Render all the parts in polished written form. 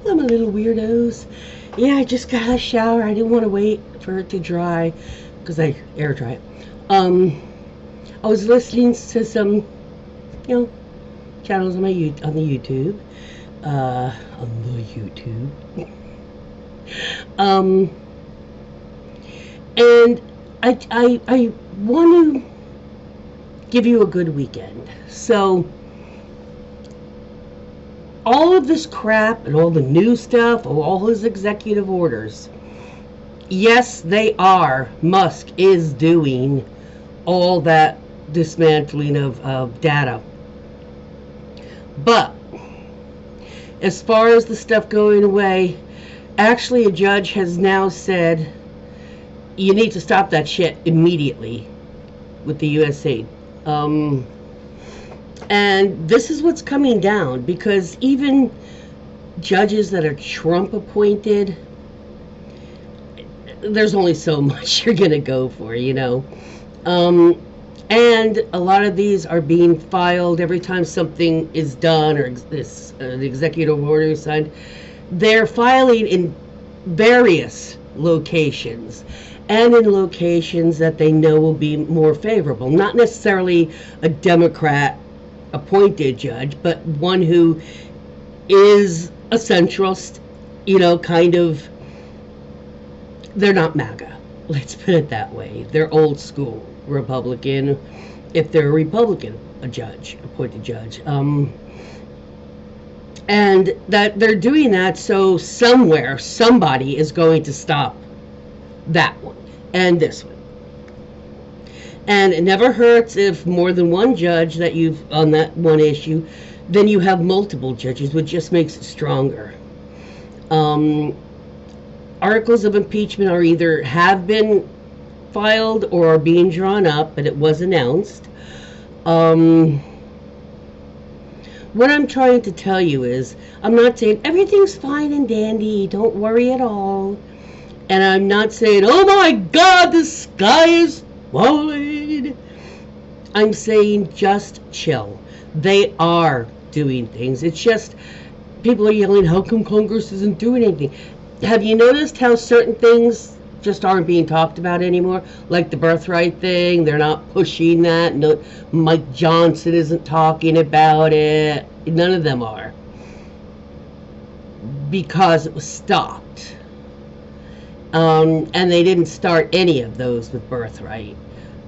I'm a little weirdos. Yeah, I just got out of the shower. I didn't want to wait for it to dry because I air dry it. I was listening to some, channels on on the YouTube. On the YouTube. Um, and I want to give you a good weekend. So all of this crap and all the new stuff, all his executive orders, yes, they are. Musk is doing all that dismantling of data. But as far as the stuff going away, actually a judge has now said you need to stop that shit immediately with the USC. And this is what's coming down, because even judges that are Trump appointed, there's only so much you're going to go for, And a lot of these are being filed every time something is done or the executive order is signed. They're filing in various locations, and in locations that they know will be more favorable. Not necessarily a Democrat appointed judge, but one who is a centrist, kind of. They're not MAGA, let's put it that way. They're old school Republican, if they're a Republican, appointed judge. And that they're doing that so somewhere, somebody is going to stop that one and this one. And it never hurts if more than one judge that you've on that one issue, then you have multiple judges, which just makes it stronger. Articles of impeachment are either have been filed or are being drawn up, but it was announced. What I'm trying to tell you is, I'm not saying everything's fine and dandy, don't worry at all. And I'm not saying, oh my God, the sky is falling. I'm saying just chill. They are doing things. It's just, people are yelling, how come Congress isn't doing anything? Have you noticed how certain things just aren't being talked about anymore? Like the birthright thing, they're not pushing that. No, Mike Johnson isn't talking about it. None of them are. Because it was stopped. And they didn't start any of those with birthright.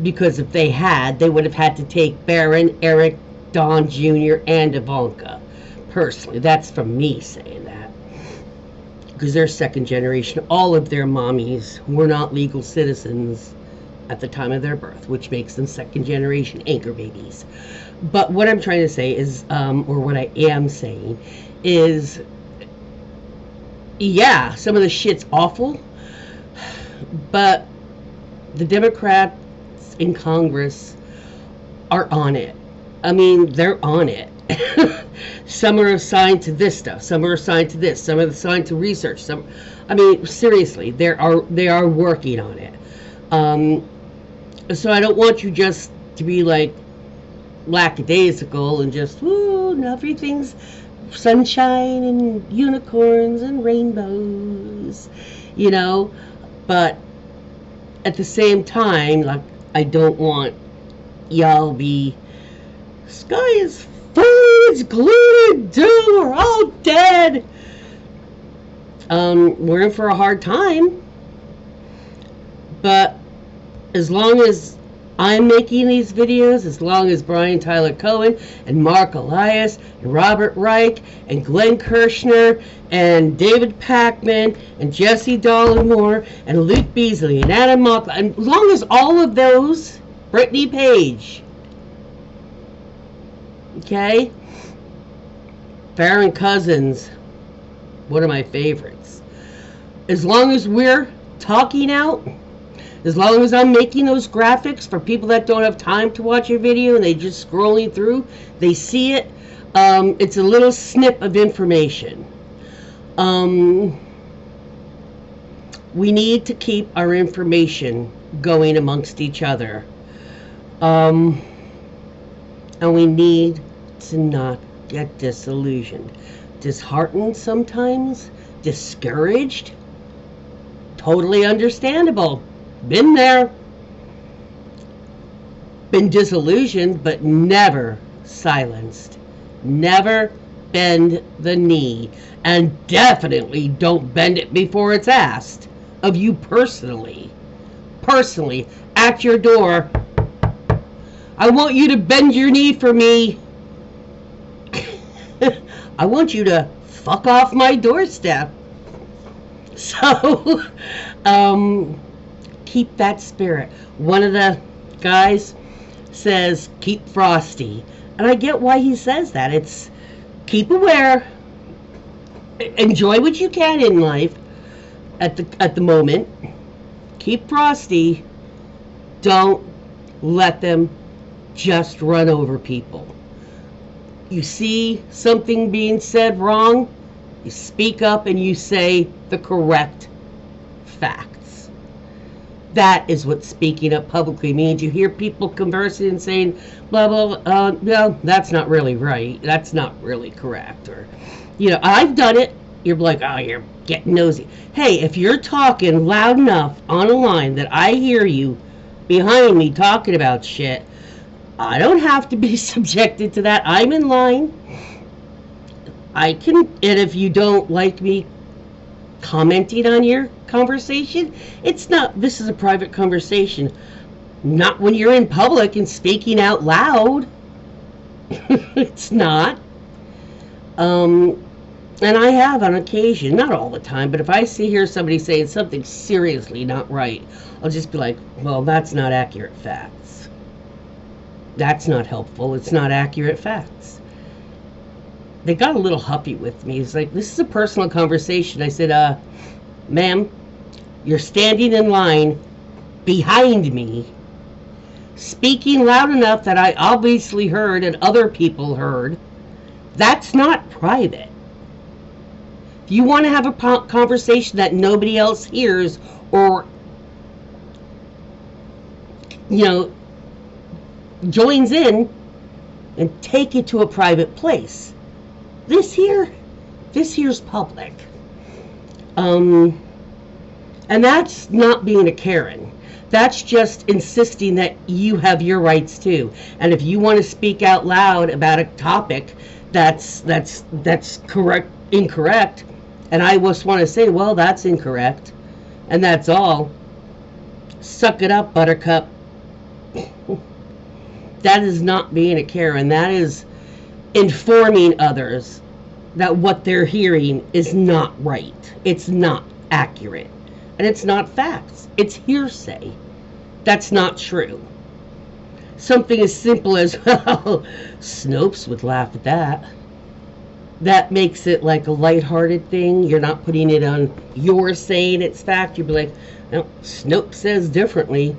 Because if they had, they would have had to take Barron, Eric, Don Jr., and Ivanka. Personally, that's from me saying that. Because they're second generation. All of their mommies were not legal citizens at the time of their birth, which makes them second generation anchor babies. But what I'm trying to say is, or what I am saying, is, yeah, some of the shit's awful, but the Democrats in Congress are on it. I mean, they're on it. Some are assigned to this stuff. Some are assigned to this. Some are assigned to research. Seriously, they are working on it. So I don't want you just to be like lackadaisical and just, everything's sunshine and unicorns and rainbows, But at the same time, like, I don't want y'all be, sky is full, it's gloom, doom, we're all dead. We're in for a hard time. But as long as I'm making these videos, as long as Brian Tyler Cohen and Mark Elias and Robert Reich and Glenn Kirshner and David Pakman and Jesse Dollemore and Luke Beasley and Adam Mock, and as long as all of those, Brittany Page, okay, Farron Cousins, one of my favorites, as long as we're talking out, as long as I'm making those graphics for people that don't have time to watch your video and they just scrolling through, they see it, it's a little snip of information. We need to keep our information going amongst each other. And we need to not get disillusioned. disheartened sometimes, discouraged. Totally understandable. Been there. Been disillusioned, but never silenced. Never bend the knee. And definitely don't bend it before it's asked of you personally. Personally, at your door. I want you to bend your knee for me. I want you to fuck off my doorstep. So, keep that spirit. One of the guys says, keep frosty. And I get why he says that. It's keep aware. Enjoy what you can in life at the moment. Keep frosty. Don't let them just run over people. You see something being said wrong, you speak up and you say the correct facts. That is what speaking up publicly means. You hear people conversing and saying, blah, blah, blah, no, that's not really right. That's not really correct. Or, I've done it. You're like, oh, you're getting nosy. Hey, if you're talking loud enough on a line that I hear you behind me talking about shit, I don't have to be subjected to that. I'm in line. I can, and if you don't like me commenting on your conversation, this is a private conversation. Not when you're in public and speaking out loud. It's not. And I have on occasion, not all the time, but if I hear somebody saying something seriously not right, I'll just be like, well, that's not accurate facts. That's not helpful. It's not accurate facts. They got a little huffy with me. It's like, this is a personal conversation. I said, ma'am, you're standing in line behind me, speaking loud enough that I obviously heard and other people heard. That's not private. If you want to have a conversation that nobody else hears or, joins in, and take it to a private place. This here's public. And that's not being a Karen. That's just insisting that you have your rights too. And if you want to speak out loud about a topic that's incorrect, and I just want to say, well, that's incorrect, and that's all. Suck it up, buttercup. That is not being a Karen. That is informing others that what they're hearing is not right. It's not accurate. And it's not facts. It's hearsay. That's not true. Something as simple as, well, Snopes would laugh at that. That makes it like a lighthearted thing. You're not putting it on you're saying it's fact. You'd be like, no, Snopes says differently.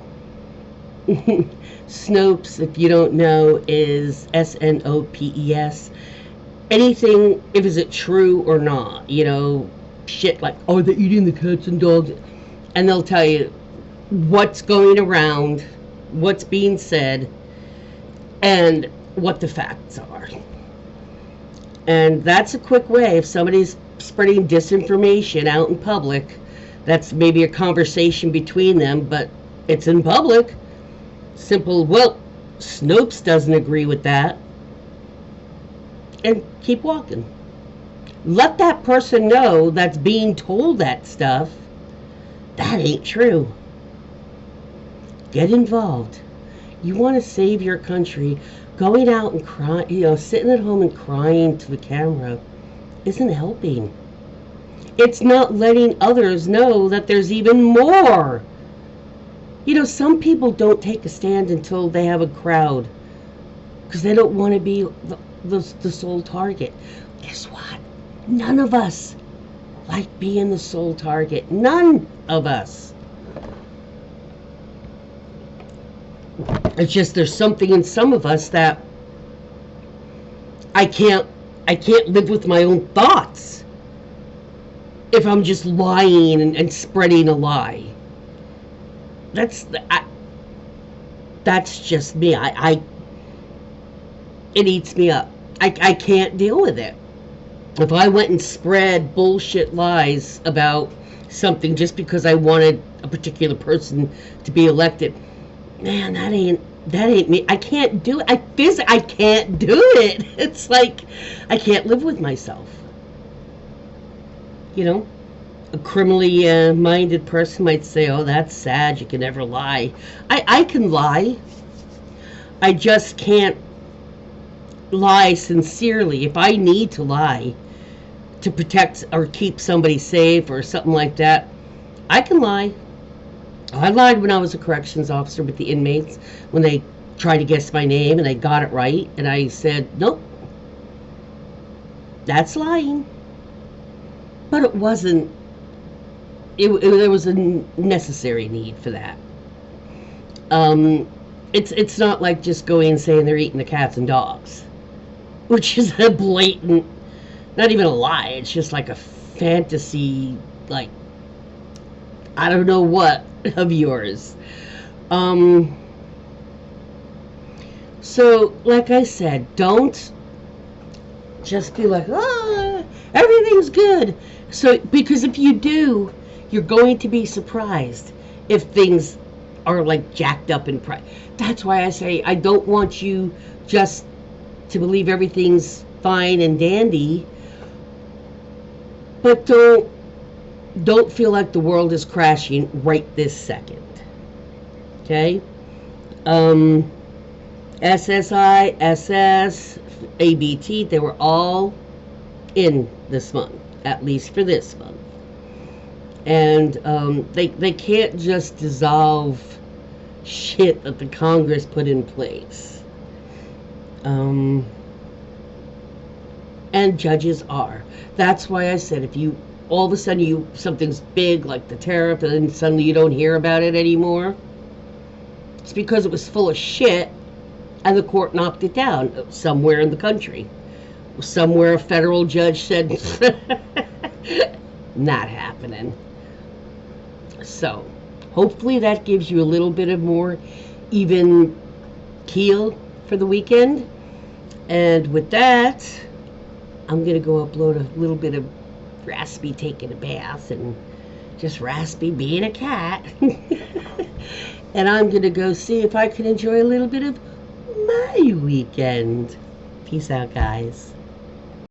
Snopes, if you don't know, is SNOPES. Anything, if is it true or not, shit like, oh, they're eating the cats and dogs. And they'll tell you what's going around, what's being said, and what the facts are. And that's a quick way. If somebody's spreading disinformation out in public, that's maybe a conversation between them, but it's in public. Simple, well, Snopes doesn't agree with that. And keep walking. Let that person know that's being told that stuff, that ain't true. Get involved. You want to save your country. Going out and crying, sitting at home and crying to the camera isn't helping. It's not letting others know that there's even more. Some people don't take a stand until they have a crowd because they don't want to be the sole target. Guess what? None of us like being the sole target. None of us. It's just there's something in some of us that I can't live with my own thoughts if I'm just lying and spreading a lie. That's just me. It eats me up. I can't deal with it. If I went and spread bullshit lies about something just because I wanted a particular person to be elected, man, that ain't me. I can't do it. I can't do it. It's like I can't live with myself. You know, a criminally minded person might say, "Oh, that's sad. You can never lie." I can lie. I just can't lie sincerely. If I need to lie to protect or keep somebody safe or something like that, I can lie. I lied when I was a corrections officer with the inmates when they tried to guess my name and they got it right, and I said, "Nope, that's lying." But it wasn't. There was a necessary need for that. It's not like just going and saying they're eating the cats and dogs, which is a blatant, not even a lie. It's just like a fantasy, like I don't know what of yours. So, like I said, don't just be like, "Ah, everything's good." So, because if you do, you're going to be surprised if things are like jacked up in price. That's why I say I don't want you just to believe everything's fine and dandy, but don't feel like the world is crashing right this second. Okay? SSI, SS, ABT, they were all in this month, at least for this month. And they can't just dissolve shit that the Congress put in place. And judges are. That's why I said if you all of a sudden something's big like the tariff and then suddenly you don't hear about it anymore, it's because it was full of shit and the court knocked it down somewhere in the country. Somewhere a federal judge said, not happening. So, hopefully that gives you a little bit of more even keel for the weekend. And with that, I'm going to go upload a little bit of Raspy taking a bath and just Raspy being a cat. And I'm going to go see if I can enjoy a little bit of my weekend. Peace out, guys.